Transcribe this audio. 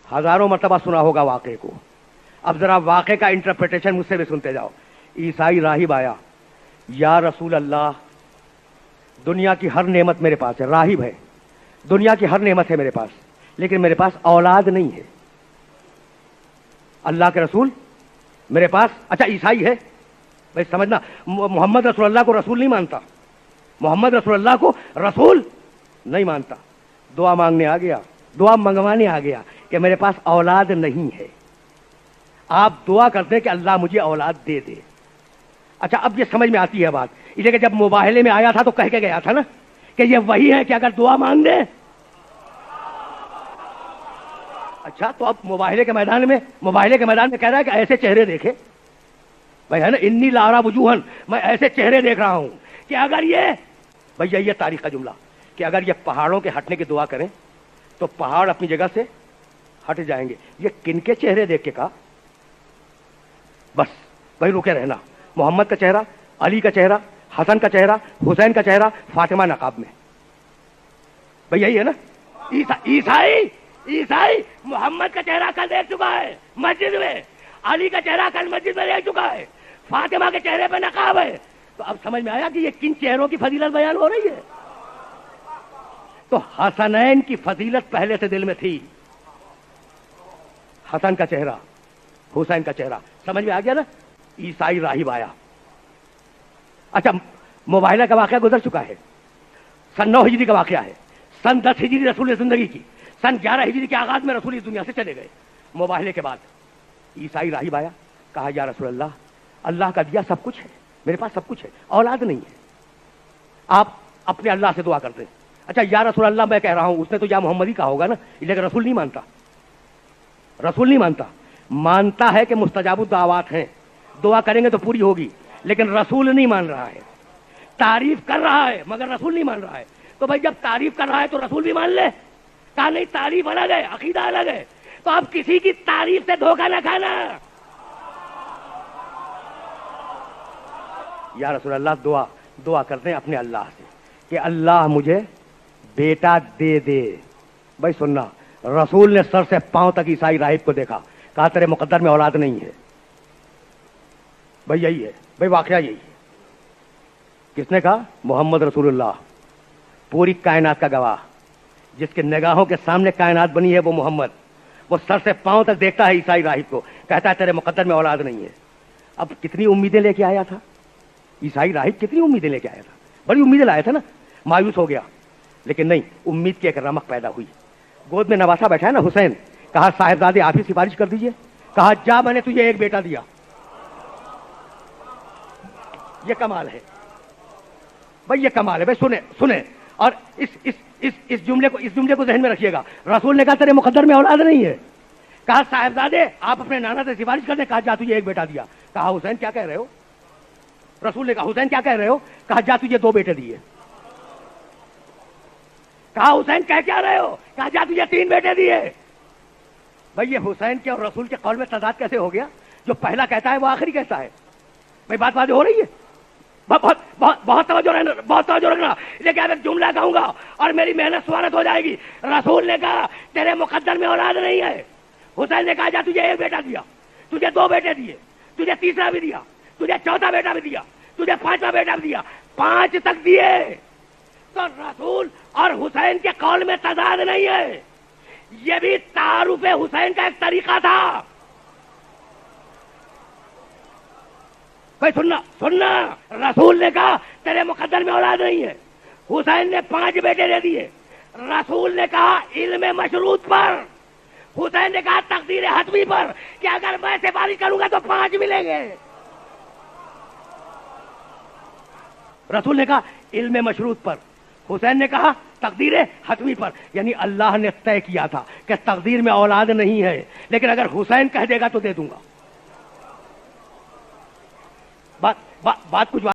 हजारों मरतबा सुना होगा वाक़े को, अब जरा वाक़े का इंटरप्रिटेशन मुझसे भी सुनते जाओ। ईसाई राहिब आया, या रसूल अल्लाह, दुनिया की हर नेमत मेरे पास है, राहिब है, दुनिया की हर नेमत है मेरे पास, लेकिन मेरे पास औलाद नहीं है। अल्लाह के रसूल मेरे पास, अच्छा ईसाई है भाई, समझना, मोहम्मद रसूलुल्लाह को रसूल नहीं मानता, मोहम्मद रसूलुल्लाह को रसूल नहीं मानता। दुआ मांगने आ गया, दुआ मंगवाने आ गया कि मेरे पास औलाद नहीं है, आप दुआ करते हैं कि अल्लाह मुझे औलाद दे दे। अच्छा अब ये समझ में आती है बात, इसलिए कि जब मुबाहले में आया था तो कह के गया था ना कि ये वही है कि अगर दुआ मांग दे। अच्छा तो अब मुबाहले के मैदान में कह रहा है कि ऐसे चेहरे देखे भाई, है ना, इन्नी लारा वजूहन, मैं ऐसे चेहरे देख रहा हूं कि अगर ये भैया, ये तारीख का जुमला, कि अगर ये पहाड़ों के हटने की दुआ करें तो पहाड़ अपनी जगह से हट जाएंगे। ये किनके चेहरे देख के कहा? बस भाई रुके रहना, मोहम्मद का चेहरा, अली का चेहरा, हसन का चेहरा, हुसैन का चेहरा, फातिमा नकाब में, भाई यही है ना। ईसाई मोहम्मद का चेहरा कल देख चुका है मस्जिद में, अली का चेहरा कल मस्जिद में देख चुका है, फातिमा के चेहरे पे नकाब है। तो अब समझ में आया कि ये किन चेहरों की फजीलत बयान हो रही है। तो हसनैन की फजीलत पहले से दिल में थी, हसन का चेहरा, हुसैन का चेहरा, समझ में आ गया ना। ईसाई राहिब आया। अच्छा मुबाहिला का वाकया गुजर चुका है, सन 9 हिजरी का वाकया है, सन 10 हिजरी रसूल जिंदगी की, सन 11 हिजरी के आगाज में रसूल इस दुनिया से चले गए। मुबाहिले के बाद ईसाई राहिब आया, कहा या रसूल अल्लाह, अल्लाह का दिया सब कुछ है, मेरे पास सब कुछ है, औलाद नहीं है, आप अपने अल्लाह से दुआ करते हैं। अच्छा या रसूल अल्लाह मैं कह रहा हूं, उसने तो या मोहम्मद ही कहा होगा ना, लेकिन रसूल नहीं मानता, रसूल नहीं मानता, मानता है कि मुस्तजाबुद दावात हैं, दुआ करेंगे तो पूरी होगी, लेकिन रसूल नहीं मान रहा है, तारीफ कर रहा है मगर रसूल नहीं मान रहा है। तो भाई जब तारीफ कर रहा है तो रसूल भी मान ले। कहा नहीं, तारीफ अलग है, अकीदा अलग है, तो अब किसी की तारीफ से धोखा न खाना। या रसूल अल्लाह, दुआ करते हैं अपने अल्लाह से कि अल्लाह मुझे बेटा दे दे। भाई सुनना, रसूल ने सर से पांव तक ईसाई राहिब को देखा, कहा तेरे मुकद्दर में औलाद नहीं है। भाई यही है, भाई वाकया यही है। किसने कहा? मोहम्मद रसूलुल्लाह, पूरी कायनात का गवाह, जिसके निगाहों के सामने कायनात बनी है वो मोहम्मद, वो सर से पांव तक देखता है ईसाई राहिब को, कहता है तेरे मुकद्दर में औलाद नहीं है। अब कितनी उम्मीदें लेके आया था ईसाई राहिब, कितनी उम्मीदें लेके आया था, बड़ी उम्मीदें लाया था ना, मायूस हो गया। लेकिन नहीं, उम्मीद की एक रमक पैदा हुई। गोद में नवासा बैठा है ना हुसैन, कहा साहिबजादे आप ही सिफारिश कर दीजिए, कहा जा मैंने तुझे एक बेटा दिया। ये कमाल है भाई, ये कमाल है भाई। सुने और इस जुमले को ज़हन में रखिएगा। रसूल ने कहा तेरे मुकद्दर में औलाद नहीं है, कहा साहिबजादे आप अपने नाना से सिफारिश कर दे, कहा जा तुझे एक बेटा दिया। कहा हुसैन क्या कह रहे हो? रसूल ने कहा हुसैन क्या कह रहे हो? कहा जा तुझे 2 बेटे दिए। कहा हुसैन कह क्या रहे हो? कहा जा तुझे 3 बेटे दिए। भाई ये हुसैन के और रसूल के कौल में तजाद कैसे हो गया? जो पहला कहता है वो आखिरी कहता है। भाई बात वाज़ेह हो रही है? बहुत तवज्जो रखना। लेकिन अब एक जुमला कहूंगा और मेरी मेहनत स्वागत हो जाएगी। रसूल ने कहा तेरे मुकद्दर में औलाद नहीं है, हुसैन ने कहा जा तुझे 1 बेटा दिया, तुझे 2 बेटे दिए, तुझे तीसरा भी दिया, तुझे चौथा बेटा भी दिया, तुझे 5वां बेटा भी दिया, 5 तक दिए। तो रसूल और हुसैन के कौल में तजाद नहीं है, यह भी तारुफ हुसैन का एक तरीका था। भाई सुनना, रसूल ने कहा तेरे मुकद्दर में औलाद नहीं है, हुसैन ने 5 बेटे दे दिए। रसूल ने कहा इल्म मशरूत पर, हुसैन ने कहा तकदीर हतमी पर कि अगर मैं सिफारिश करूंगा तो 5 मिलेंगे। रसूल ने कहा इल्म मशरूत पर, हुसैन ने कहा तकदीर हतमी पर। यानी अल्लाह ने तय किया था कि तकदीर में औलाद नहीं है, लेकिन अगर हुसैन कह देगा तो दे दूंगा। बात कुछ